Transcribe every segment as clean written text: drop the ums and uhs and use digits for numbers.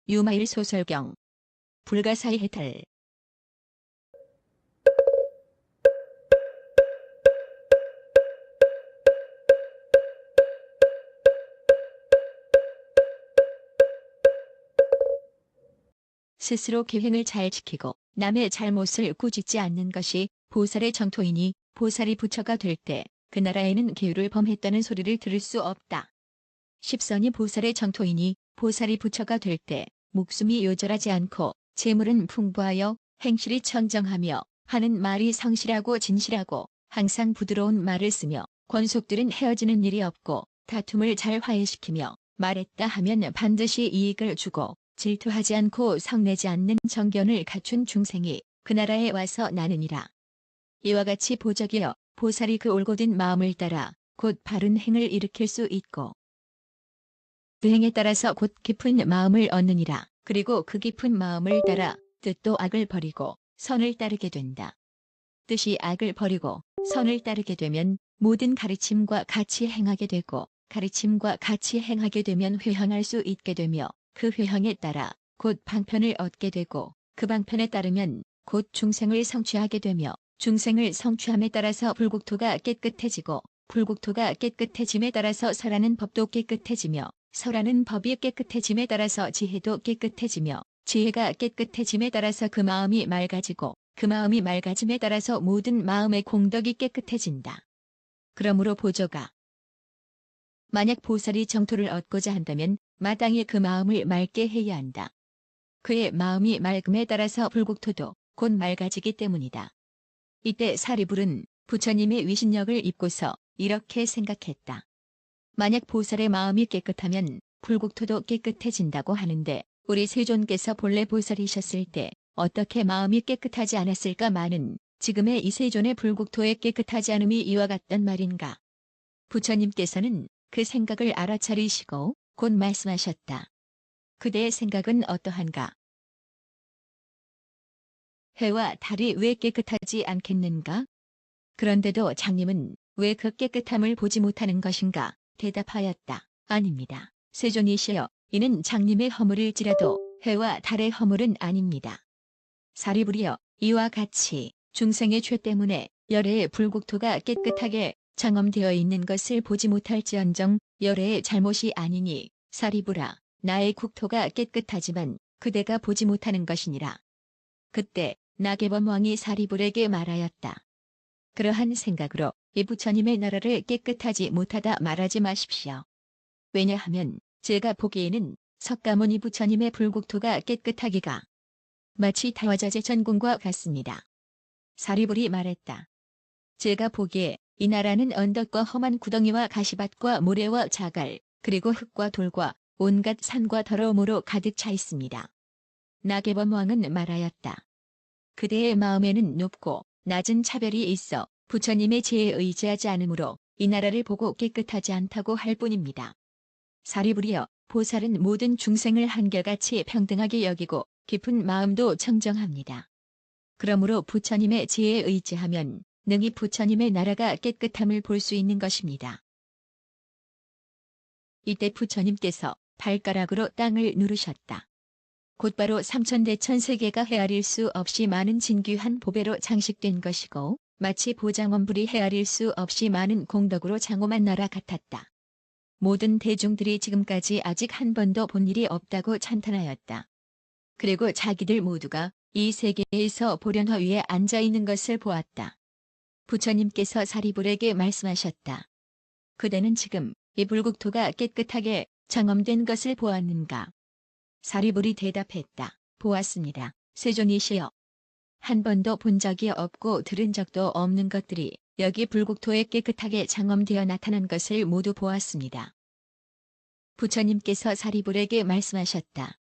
유마일 소설경 불가사의 해탈. 스스로 계획을 잘 지키고 남의 잘못을 꾸짖지 않는 것이 보살의 정토이니 보살이 부처가 될 때 그 나라에는 계율을 범했다는 소리를 들을 수 없다. 십선이 보살의 정토이니 보살이 부처가 될 때 목숨이 요절하지 않고 재물은 풍부하여 행실이 청정하며 하는 말이 성실하고 진실하고 항상 부드러운 말을 쓰며 권속들은 헤어지는 일이 없고 다툼을 잘 화해시키며 말했다 하면 반드시 이익을 주고 질투하지 않고 성내지 않는 정견을 갖춘 중생이 그 나라에 와서 나느니라. 이와 같이 보적이여 보살이 그 올곧은 마음을 따라 곧 바른 행을 일으킬 수 있고 그 행에 따라서 곧 깊은 마음을 얻느니라. 그리고 그 깊은 마음을 따라 뜻도 악을 버리고 선을 따르게 된다. 뜻이 악을 버리고 선을 따르게 되면 모든 가르침과 같이 행하게 되고 가르침과 같이 행하게 되면 회향할 수 있게 되며 그 회향에 따라 곧 방편을 얻게 되고 그 방편에 따르면 곧 중생을 성취하게 되며 중생을 성취함에 따라서 불국토가 깨끗해지고 불국토가 깨끗해짐에 따라서 설하는 법도 깨끗해지며 설하는 법이 깨끗해짐에 따라서 지혜도 깨끗해지며 지혜가 깨끗해짐에 따라서 그 마음이 맑아지고 그 마음이 맑아짐에 따라서 모든 마음의 공덕이 깨끗해진다. 그러므로 보조가 만약 보살이 정토를 얻고자 한다면 마땅히 그 마음을 맑게 해야 한다. 그의 마음이 맑음에 따라서 불국토도 곧 맑아지기 때문이다. 이때 사리불은 부처님의 위신력을 입고서 이렇게 생각했다. 만약 보살의 마음이 깨끗하면 불국토도 깨끗해진다고 하는데 우리 세존께서 본래 보살이셨을 때 어떻게 마음이 깨끗하지 않았을까마는 지금의 이 세존의 불국토의 깨끗하지 않음이 이와 같단 말인가. 부처님께서는 그 생각을 알아차리시고 곧 말씀하셨다. 그대의 생각은 어떠한가? 해와 달이 왜 깨끗하지 않겠는가? 그런데도 장님은 왜 그 깨끗함을 보지 못하는 것인가? 대답하였다. 아닙니다. 세존이시여, 이는 장님의 허물일지라도 해와 달의 허물은 아닙니다. 사리불이여, 이와 같이 중생의 죄 때문에 열애의 불국토가 깨끗하게 장엄되어 있는 것을 보지 못할지언정 열애의 잘못이 아니니 사리불아, 나의 국토가 깨끗하지만 그대가 보지 못하는 것이니라. 그때 나개범왕이 사리불에게 말하였다. 그러한 생각으로 이 부처님의 나라를 깨끗하지 못하다 말하지 마십시오. 왜냐하면 제가 보기에는 석가모니 부처님의 불국토가 깨끗하기가 마치 다화자재 전궁과 같습니다. 사리불이 말했다. 제가 보기에 이 나라는 언덕과 험한 구덩이와 가시밭과 모래와 자갈, 그리고 흙과 돌과 온갖 산과 더러움으로 가득 차 있습니다. 나개범왕은 말하였다. 그대의 마음에는 높고 낮은 차별이 있어 부처님의 지혜에 의지하지 않으므로 이 나라를 보고 깨끗하지 않다고 할 뿐입니다. 사리불이여, 보살은 모든 중생을 한결같이 평등하게 여기고 깊은 마음도 청정합니다. 그러므로 부처님의 지혜에 의지하면 능히 부처님의 나라가 깨끗함을 볼 수 있는 것입니다. 이때 부처님께서 발가락으로 땅을 누르셨다. 곧바로 삼천대천 세계가 헤아릴 수 없이 많은 진귀한 보배로 장식된 것이고 마치 보장원불이 헤아릴 수 없이 많은 공덕으로 장엄한 나라 같았다. 모든 대중들이 지금까지 아직 한 번도 본 일이 없다고 찬탄하였다. 그리고 자기들 모두가 이 세계에서 보련화 위에 앉아있는 것을 보았다. 부처님께서 사리불에게 말씀하셨다. 그대는 지금 이 불국토가 깨끗하게 장엄된 것을 보았는가? 사리불이 대답했다. 보았습니다. 세존이시여. 한 번도 본 적이 없고 들은 적도 없는 것들이 여기 불국토에 깨끗하게 장엄되어 나타난 것을 모두 보았습니다. 부처님께서 사리불에게 말씀하셨다.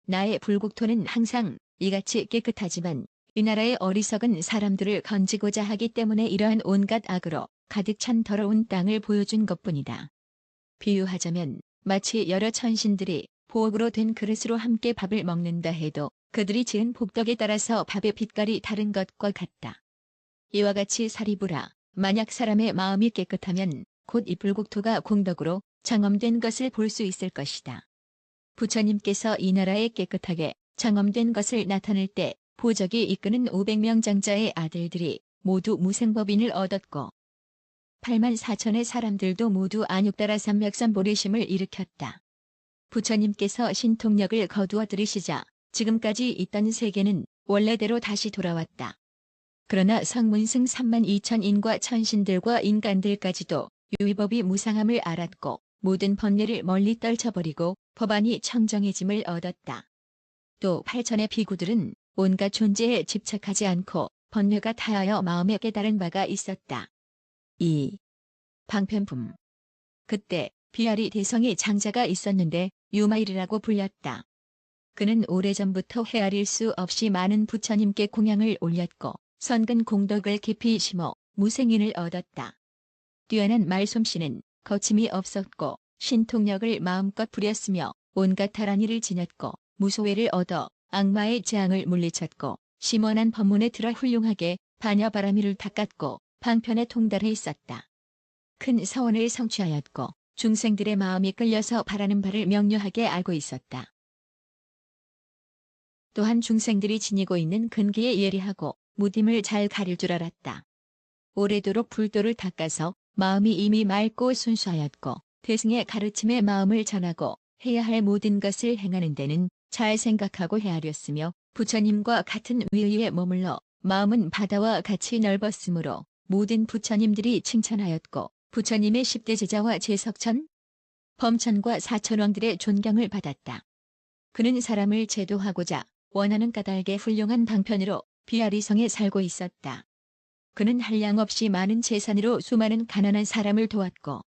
나의 불국토는 항상 이같이 깨끗하지만 이 나라의 어리석은 사람들을 건지고자 하기 때문에 이러한 온갖 악으로 가득 찬 더러운 땅을 보여준 것뿐이다. 비유하자면 마치 여러 천신들이 보옥으로 된 그릇으로 함께 밥을 먹는다 해도 그들이 지은 복덕에 따라서 밥의 빛깔이 다른 것과 같다. 이와 같이 사리불아, 만약 사람의 마음이 깨끗하면 곧 이 불국토가 공덕으로 장엄된 것을 볼 수 있을 것이다. 부처님께서 이 나라에 깨끗하게 장엄된 것을 나타낼 때 보적이 이끄는 500명 장자의 아들들이 모두 무생법인을 얻었고 8만 4천의 사람들도 모두 안육따라 삼맥삼보리심을 일으켰다. 부처님께서 신통력을 거두어 들이시자 지금까지 있던 세계는 원래대로 다시 돌아왔다. 그러나 성문승 3만 2천 인과 천신들과 인간들까지도 유의법이 무상함을 알았고 모든 번뇌를 멀리 떨쳐버리고 법안이 청정해짐을 얻었다. 또 8천의 비구들은 온갖 존재에 집착하지 않고 번뇌가 타하여 마음에 깨달은 바가 있었다. 2. 방편품. 그때 비아리 대성의 장자가 있었는데 유마일이라고 불렸다. 그는 오래전부터 헤아릴 수 없이 많은 부처님께 공양을 올렸고 선근 공덕을 깊이 심어 무생인을 얻었다. 뛰어난 말솜씨는 거침이 없었고 신통력을 마음껏 부렸으며 온갖 다란이를 지녔고 무소회를 얻어 악마의 재앙을 물리쳤고 심원한 법문에 들어 훌륭하게 반야바라미를 닦았고 방편에 통달해 있었다. 큰 서원을 성취하였고 중생들의 마음이 끌려서 바라는 바를 명료하게 알고 있었다. 또한 중생들이 지니고 있는 근기에 예리하고 무딤을 잘 가릴 줄 알았다. 오래도록 불도를 닦아서 마음이 이미 맑고 순수하였고 대승의 가르침에 마음을 전하고 해야 할 모든 것을 행하는 데는 잘 생각하고 헤아렸으며 부처님과 같은 위에 머물러 마음은 바다와 같이 넓었으므로 모든 부처님들이 칭찬하였고 부처님의 10대 제자와 제석천, 범천과 사천왕들의 존경을 받았다. 그는 사람을 제도하고자 원하는 까닭에 훌륭한 방편으로 비아리성에 살고 있었다. 그는 한량없이 많은 재산으로 수많은 가난한 사람을 도왔고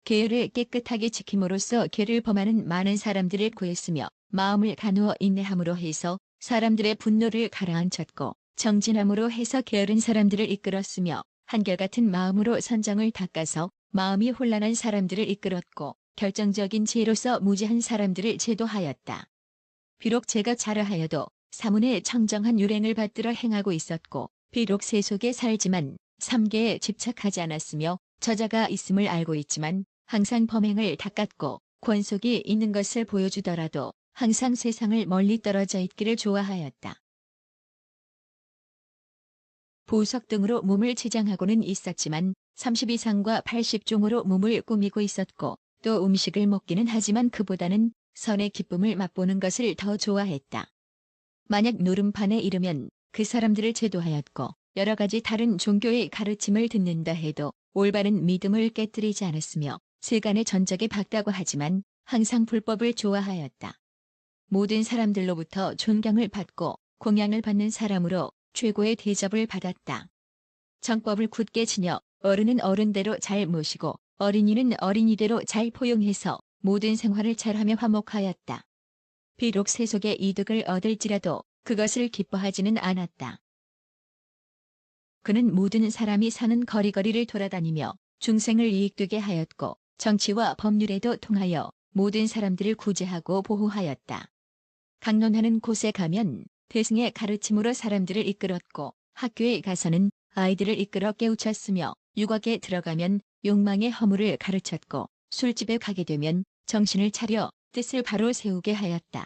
계율을 깨끗하게 지킴으로써 죄를 범하는 많은 사람들을 구했으며 마음을 가누어 인내함으로 해서 사람들의 분노를 가라앉혔고 정진함으로 해서 게으른 사람들을 이끌었으며 한결같은 마음으로 선정을 닦아서 마음이 혼란한 사람들을 이끌었고 결정적인 지혜로서 무지한 사람들을 제도하였다. 비록 제가 자라하여도 사문에 청정한 율행을 받들어 행하고 있었고 비록 세속에 살지만 삼계에 집착하지 않았으며 저자가 있음을 알고 있지만 항상 범행을 닦았고 권속이 있는 것을 보여주더라도 항상 세상을 멀리 떨어져 있기를 좋아하였다. 보석 등으로 몸을 치장하고는 있었지만 30이상과 80종으로 몸을 꾸미고 있었고 또 음식을 먹기는 하지만 그보다는 선의 기쁨을 맛보는 것을 더 좋아했다. 만약 노름판에 이르면 그 사람들을 제도하였고 여러 가지 다른 종교의 가르침을 듣는다 해도 올바른 믿음을 깨뜨리지 않았으며 세간의 전적에 박다고 하지만 항상 불법을 좋아하였다. 모든 사람들로부터 존경을 받고 공양을 받는 사람으로 최고의 대접을 받았다. 정법을 굳게 지녀 어른은 어른대로 잘 모시고 어린이는 어린이대로 잘 포용해서 모든 생활을 잘하며 화목하였다. 비록 세속의 이득을 얻을지라도 그것을 기뻐하지는 않았다. 그는 모든 사람이 사는 거리거리를 돌아다니며 중생을 이익되게 하였고 정치와 법률에도 통하여 모든 사람들을 구제하고 보호하였다. 강론하는 곳에 가면 대승의 가르침으로 사람들을 이끌었고 학교에 가서는 아이들을 이끌어 깨우쳤으며 유곽에 들어가면 욕망의 허물을 가르쳤고 술집에 가게 되면 정신을 차려 뜻을 바로 세우게 하였다.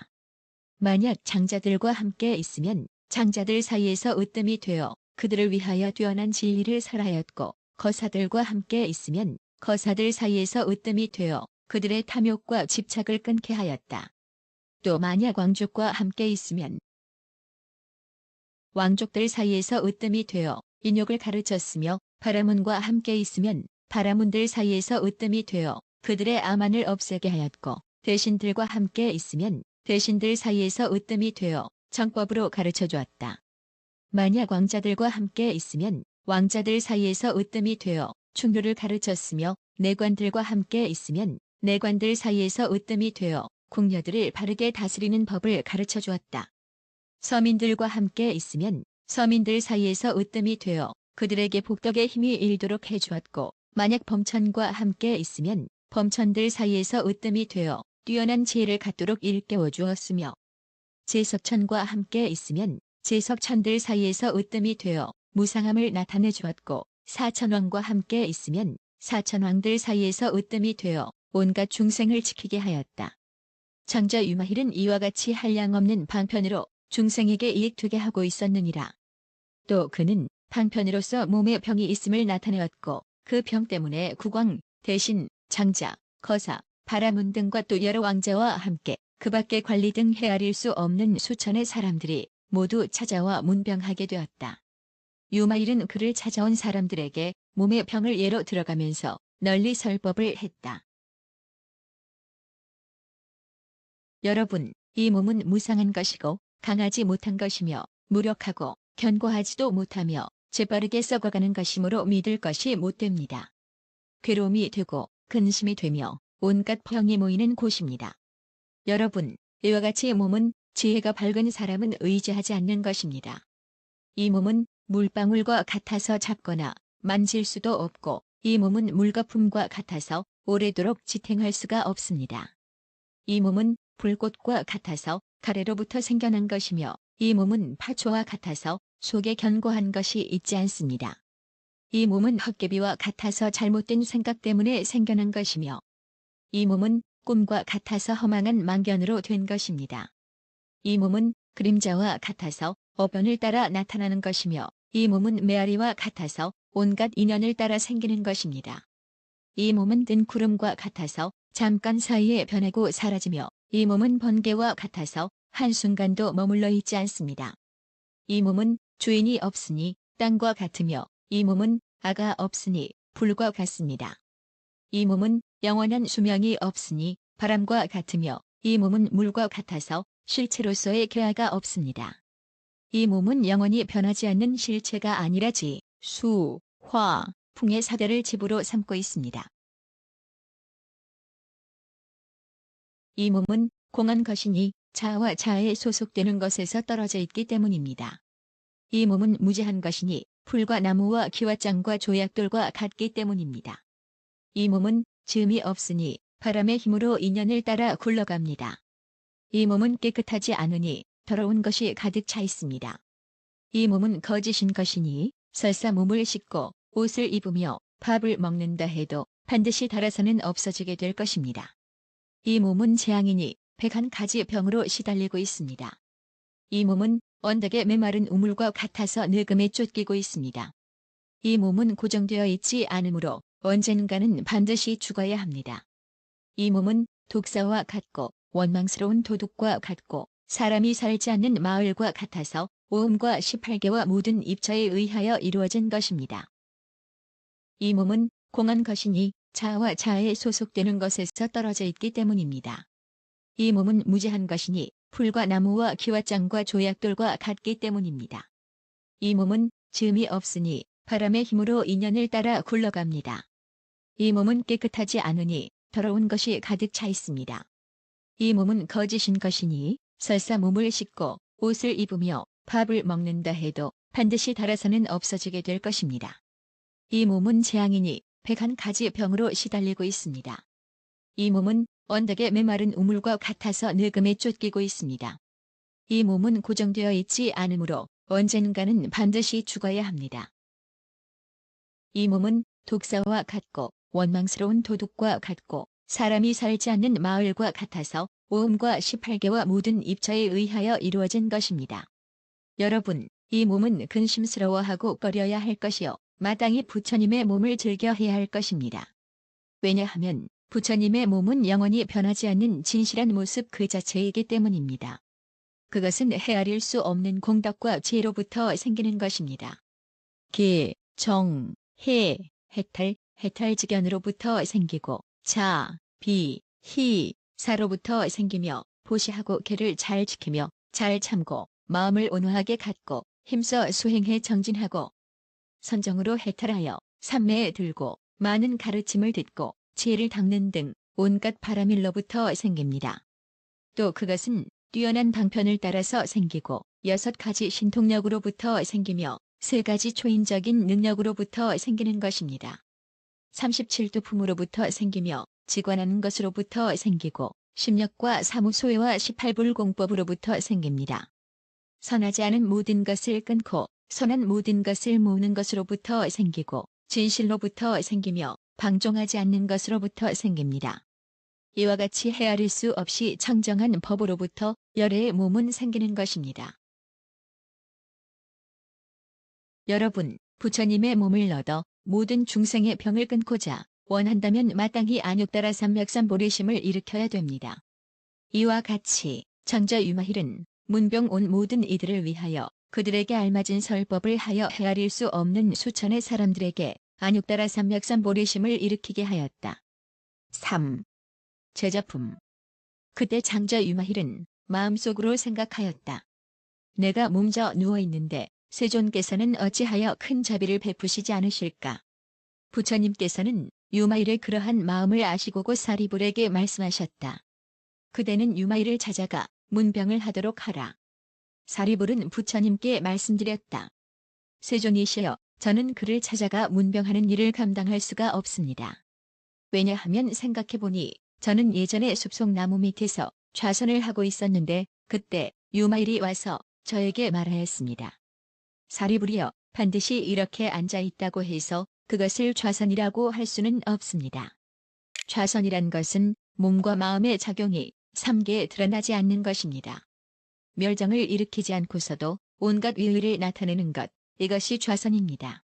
만약 장자들과 함께 있으면 장자들 사이에서 으뜸이 되어 그들을 위하여 뛰어난 진리를 설하였고 거사들과 함께 있으면 거사들 사이에서 으뜸이 되어 그들의 탐욕과 집착을 끊게 하였다. 또 만약 왕족과 함께 있으면 왕족들 사이에서 으뜸이 되어 인욕을 가르쳤으며 바라문과 함께 있으면 바라문들 사이에서 으뜸이 되어 그들의 암안을 없애게 하였고 대신들과 함께 있으면 대신들 사이에서 으뜸이 되어 정법으로 가르쳐 주었다. 만약 왕자들과 함께 있으면 왕자들 사이에서 으뜸이 되어 충교를 가르쳤으며 내관들과 함께 있으면 내관들 사이에서 으뜸이 되어 궁녀들을 바르게 다스리는 법을 가르쳐 주었다. 서민들과 함께 있으면 서민들 사이에서 으뜸이 되어 그들에게 복덕의 힘이 일도록 해주었고 만약 범천과 함께 있으면 범천들 사이에서 으뜸이 되어 뛰어난 지혜를 갖도록 일깨워 주었으며 제석천과 함께 있으면 제석천들 사이에서 으뜸이 되어 무상함을 나타내 주었고 사천왕과 함께 있으면 사천왕들 사이에서 으뜸이 되어 온갖 중생을 지키게 하였다. 장자 유마힐은 이와 같이 한량없는 방편으로 중생에게 이익되게 하고 있었느니라. 또 그는 방편으로서 몸에 병이 있음을 나타내었고 그 병 때문에 국왕, 대신, 장자, 거사, 바라문 등과 또 여러 왕자와 함께 그 밖의 관리 등 헤아릴 수 없는 수천의 사람들이 모두 찾아와 문병하게 되었다. 유마일은 그를 찾아온 사람들에게 몸의 병을 예로 들어가면서 널리 설법을 했다. 여러분, 이 몸은 무상한 것이고 강하지 못한 것이며 무력하고 견고하지도 못하며 재빠르게 썩어가는 것이므로 믿을 것이 못됩니다. 괴로움이 되고 근심이 되며 온갖 병이 모이는 곳입니다. 여러분, 이와 같이 몸은 지혜가 밝은 사람은 의지하지 않는 것입니다. 이 몸은 물방울과 같아서 잡거나 만질 수도 없고 이 몸은 물거품과 같아서 오래도록 지탱할 수가 없습니다. 이 몸은 불꽃과 같아서 가래로부터 생겨난 것이며 이 몸은 파초와 같아서 속에 견고한 것이 있지 않습니다. 이 몸은 헛개비와 같아서 잘못된 생각 때문에 생겨난 것이며 이 몸은 꿈과 같아서 허망한 망견으로 된 것입니다. 이 몸은 그림자와 같아서 어변을 따라 나타나는 것이며 이 몸은 메아리와 같아서 온갖 인연을 따라 생기는 것입니다. 이 몸은 뜬 구름과 같아서 잠깐 사이에 변하고 사라지며 이 몸은 번개와 같아서 한순간도 머물러 있지 않습니다. 이 몸은 주인이 없으니 땅과 같으며 이 몸은 아가 없으니 불과 같습니다. 이 몸은 영원한 수명이 없으니 바람과 같으며 이 몸은 물과 같아서 실체로서의 괴화가 없습니다. 이 몸은 영원히 변하지 않는 실체가 아니라 지, 수, 화, 풍의 사대를 집으로 삼고 있습니다. 이 몸은 공한 것이니 자와 자에 소속되는 것에서 떨어져 있기 때문입니다. 이 몸은 무지한 것이니 풀과 나무와 기와장과 조약돌과 같기 때문입니다. 이 몸은 즈음이 없으니 바람의 힘으로 인연을 따라 굴러갑니다. 이 몸은 깨끗하지 않으니 더러운 것이 가득 차 있습니다. 이 몸은 거짓인 것이니 설사 몸을 씻고 옷을 입으며 밥을 먹는다 해도 반드시 닳아서는 없어지게 될 것입니다. 이 몸은 재앙이니 101가지 병으로 시달리고 있습니다. 이 몸은 언덕에 메마른 우물과 같아서 늙음에 쫓기고 있습니다. 이 몸은 고정되어 있지 않으므로 언젠가는 반드시 죽어야 합니다. 이 몸은 독사와 같고 원망스러운 도둑과 같고 사람이 살지 않는 마을과 같아서 오음과 18개와 모든 입처에 의하여 이루어진 것입니다. 이 몸은 공한 것이니 자와 자에 소속되는 것에서 떨어져 있기 때문입니다. 이 몸은 무지한 것이니 풀과 나무와 기와장과 조약돌과 같기 때문입니다. 이 몸은 즈음이 없으니 바람의 힘으로 인연을 따라 굴러갑니다. 이 몸은 깨끗하지 않으니 더러운 것이 가득 차 있습니다. 이 몸은 거짓인 것이니 설사 몸을 씻고 옷을 입으며 밥을 먹는다 해도 반드시 닳아서는 없어지게 될 것입니다. 이 몸은 재앙이니 101가지 병으로 시달리고 있습니다. 이 몸은 언덕에 메마른 우물과 같아서 늙음에 쫓기고 있습니다. 이 몸은 고정되어 있지 않으므로 언젠가는 반드시 죽어야 합니다. 이 몸은 독사와 같고 원망스러운 도둑과 같고 사람이 살지 않는 마을과 같아서 오음과 18개와 모든 입처에 의하여 이루어진 것입니다. 여러분, 이 몸은 근심스러워하고 꺼려야 할 것이요 마땅히 부처님의 몸을 즐겨해야 할 것입니다. 왜냐하면 부처님의 몸은 영원히 변하지 않는 진실한 모습 그 자체이기 때문입니다. 그것은 헤아릴 수 없는 공덕과 지혜로부터 생기는 것입니다. 기, 정, 해, 해탈직견으로부터 생기고 자, 비, 희, 사로부터 생기며 보시하고 계를 잘 지키며 잘 참고 마음을 온화하게 갖고 힘써 수행해 정진하고 선정으로 해탈하여 삼매에 들고 많은 가르침을 듣고 지혜를 닦는 등 온갖 바라밀로부터 생깁니다. 또 그것은 뛰어난 방편을 따라서 생기고 6가지 신통력으로부터 생기며 3가지 초인적인 능력으로부터 생기는 것입니다. 37두품으로부터 생기며 직관하는 것으로부터 생기고 심력과 사무소외와 18불공법으로부터 생깁니다. 선하지 않은 모든 것을 끊고 선한 모든 것을 모으는 것으로부터 생기고 진실로부터 생기며 방종하지 않는 것으로부터 생깁니다. 이와 같이 헤아릴 수 없이 청정한 법으로부터 열애의 몸은 생기는 것입니다. 여러분, 부처님의 몸을 얻어 모든 중생의 병을 끊고자 원한다면 마땅히 안욕따라 삼맥삼보리심을 일으켜야 됩니다. 이와 같이 정저 유마힐은 문병 온 모든 이들을 위하여 그들에게 알맞은 설법을 하여 헤아릴 수 없는 수천의 사람들에게 안욕따라 삼맥삼보리심을 일으키게 하였다. 3. 제자품. 그때 장저 유마힐은 마음속으로 생각하였다. 내가 몸져 누워있는데 세존께서는 어찌하여 큰 자비를 베푸시지 않으실까? 부처님께서는 유마힐의 그러한 마음을 아시고고 사리불에게 말씀하셨다. 그대는 유마힐을 찾아가 문병을 하도록 하라. 사리불은 부처님께 말씀드렸다. 세존이시여, 저는 그를 찾아가 문병하는 일을 감당할 수가 없습니다. 왜냐하면 생각해보니 저는 예전에 숲속 나무 밑에서 좌선을 하고 있었는데 그때 유마힐이 와서 저에게 말하였습니다. 사리불이여, 반드시 이렇게 앉아있다고 해서 그것을 좌선이라고 할 수는 없습니다. 좌선이란 것은 몸과 마음의 작용이 삼계에 드러나지 않는 것입니다. 멸정을 일으키지 않고서도 온갖 위의를 나타내는 것, 이것이 좌선입니다.